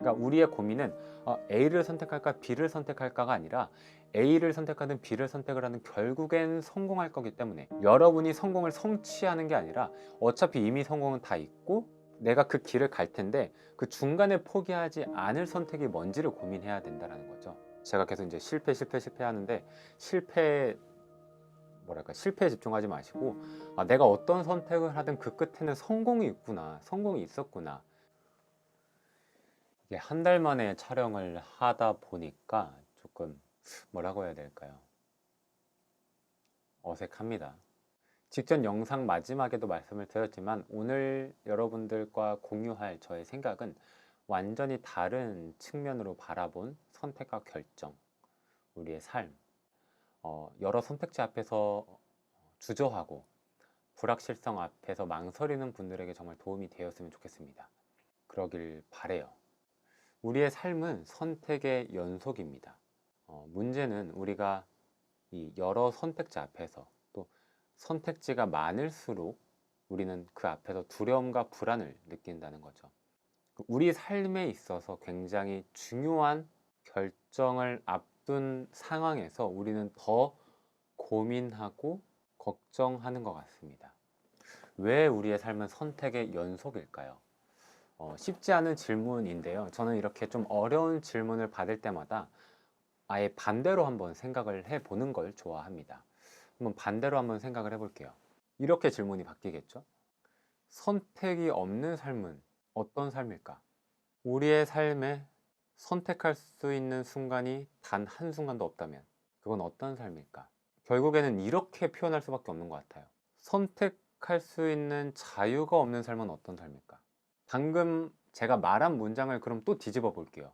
그러니까 우리의 고민은 A를 선택할까 B를 선택할까가 아니라 A를 선택하든 B를 선택을 하든 결국엔 성공할 거기 때문에, 여러분이 성공을 성취하는 게 아니라 어차피 이미 성공은 다 있고 내가 그 길을 갈 텐데 그 중간에 포기하지 않을 선택이 뭔지를 고민해야 된다는 거죠. 제가 계속 이제 실패 하는데, 실패에 집중하지 마시고 내가 어떤 선택을 하든 그 끝에는 성공이 있구나, 성공이 있었구나. 이게 한 달 만에 촬영을 하다 보니까 조금 뭐라고 해야 될까요? 어색합니다. 직전 영상 마지막에도 말씀을 드렸지만 오늘 여러분들과 공유할 저의 생각은 완전히 다른 측면으로 바라본 선택과 결정, 우리의 삶, 여러 선택지 앞에서 주저하고 불확실성 앞에서 망설이는 분들에게 정말 도움이 되었으면 좋겠습니다. 그러길 바래요. 우리의 삶은 선택의 연속입니다. 문제는 우리가 이 여러 선택지 앞에서, 또 선택지가 많을수록 우리는 그 앞에서 두려움과 불안을 느낀다는 거죠. 우리 삶에 있어서 굉장히 중요한 결정을 앞둔 상황에서 우리는 더 고민하고 걱정하는 것 같습니다. 왜 우리의 삶은 선택의 연속일까요? 쉽지 않은 질문인데요. 저는 이렇게 좀 어려운 질문을 받을 때마다 아예 반대로 한번 생각을 해보는 걸 좋아합니다. 한번 반대로 한번 생각을 해볼게요. 이렇게 질문이 바뀌겠죠? 선택이 없는 삶은 어떤 삶일까? 우리의 삶에 선택할 수 있는 순간이 단 한순간도 없다면 그건 어떤 삶일까? 결국에는 이렇게 표현할 수밖에 없는 것 같아요. 선택할 수 있는 자유가 없는 삶은 어떤 삶일까? 방금 제가 말한 문장을 그럼 또 뒤집어 볼게요.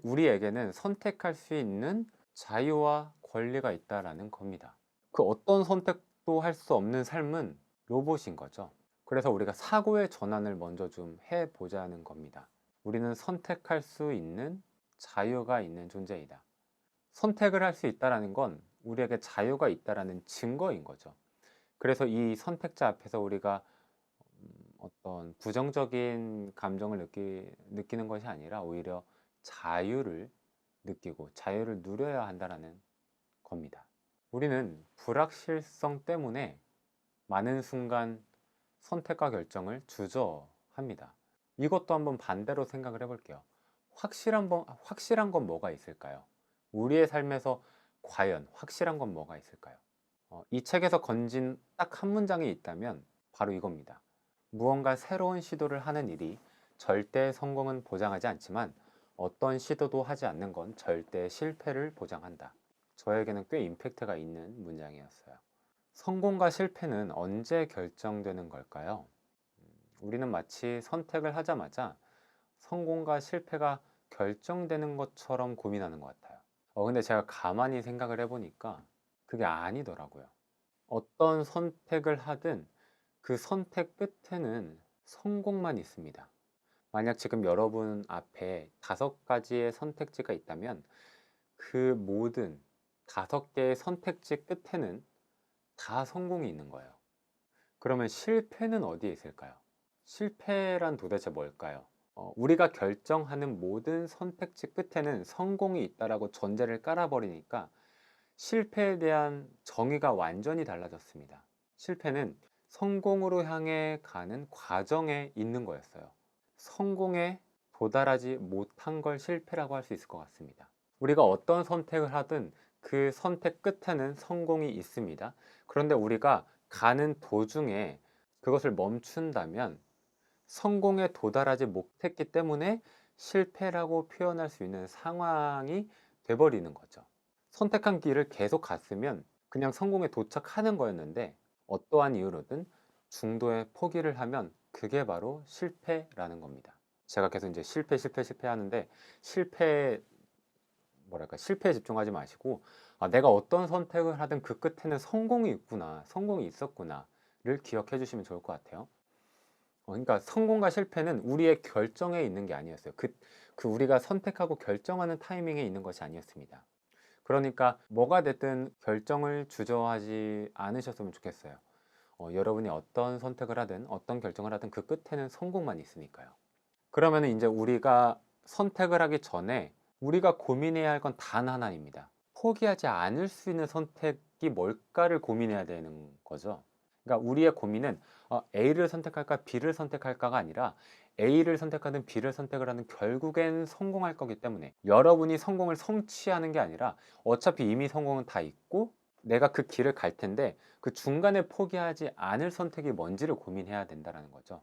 우리에게는 선택할 수 있는 자유와 권리가 있다라는 겁니다. 그 어떤 선택도 할 수 없는 삶은 로봇인 거죠. 그래서 우리가 사고의 전환을 먼저 좀 해보자는 겁니다. 우리는 선택할 수 있는 자유가 있는 존재이다. 선택을 할 수 있다는 건 우리에게 자유가 있다는 증거인 거죠. 그래서 이 선택자 앞에서 우리가 어떤 부정적인 감정을 느끼는 것이 아니라 오히려 자유를 느끼고 자유를 누려야 한다는 겁니다. 우리는 불확실성 때문에 많은 순간 선택과 결정을 주저합니다. 이것도 한번 반대로 생각을 해볼게요. 확실한 건 뭐가 있을까요? 우리의 삶에서 과연 확실한 건 뭐가 있을까요? 이 책에서 건진 딱 한 문장이 있다면 바로 이겁니다. 무언가 새로운 시도를 하는 일이 절대 성공은 보장하지 않지만 어떤 시도도 하지 않는 건 절대 실패를 보장한다. 저에게는 꽤 임팩트가 있는 문장이었어요. 성공과 실패는 언제 결정되는 걸까요? 우리는 마치 선택을 하자마자 성공과 실패가 결정되는 것처럼 고민하는 것 같아요. 근데 제가 가만히 생각을 해보니까 그게 아니더라고요. 어떤 선택을 하든 그 선택 끝에는 성공만 있습니다. 만약 지금 여러분 앞에 5가지의 선택지가 있다면 그 모든 5개의 선택지 끝에는 다 성공이 있는 거예요. 그러면 실패는 어디에 있을까요? 실패란 도대체 뭘까요? 우리가 결정하는 모든 선택지 끝에는 성공이 있다라고 전제를 깔아버리니까 실패에 대한 정의가 완전히 달라졌습니다. 실패는 성공으로 향해 가는 과정에 있는 거였어요. 성공에 도달하지 못한 걸 실패라고 할 수 있을 것 같습니다. 우리가 어떤 선택을 하든 그 선택 끝에는 성공이 있습니다. 그런데 우리가 가는 도중에 그것을 멈춘다면 성공에 도달하지 못했기 때문에 실패라고 표현할 수 있는 상황이 돼버리는 거죠. 선택한 길을 계속 갔으면 그냥 성공에 도착하는 거였는데 어떠한 이유로든 중도에 포기를 하면 그게 바로 실패라는 겁니다. 제가 계속 이제 실패 하는데 실패에 집중하지 마시고 내가 어떤 선택을 하든 그 끝에는 성공이 있구나, 성공이 있었구나를 기억해 주시면 좋을 것 같아요. 그러니까 성공과 실패는 우리의 결정에 있는 게 아니었어요. 그 우리가 선택하고 결정하는 타이밍에 있는 것이 아니었습니다. 그러니까 뭐가 됐든 결정을 주저하지 않으셨으면 좋겠어요. 여러분이 어떤 선택을 하든 어떤 결정을 하든 그 끝에는 성공만 있으니까요. 그러면 이제 우리가 선택을 하기 전에 우리가 고민해야 할 건 단 하나입니다. 포기하지 않을 수 있는 선택이 뭘까를 고민해야 되는 거죠. 그러니까 우리의 고민은 A를 선택할까 B를 선택할까가 아니라 A를 선택하든 B를 선택을 하든 결국엔 성공할 거기 때문에, 여러분이 성공을 성취하는 게 아니라 어차피 이미 성공은 다 있고 내가 그 길을 갈 텐데 그 중간에 포기하지 않을 선택이 뭔지를 고민해야 된다는 거죠.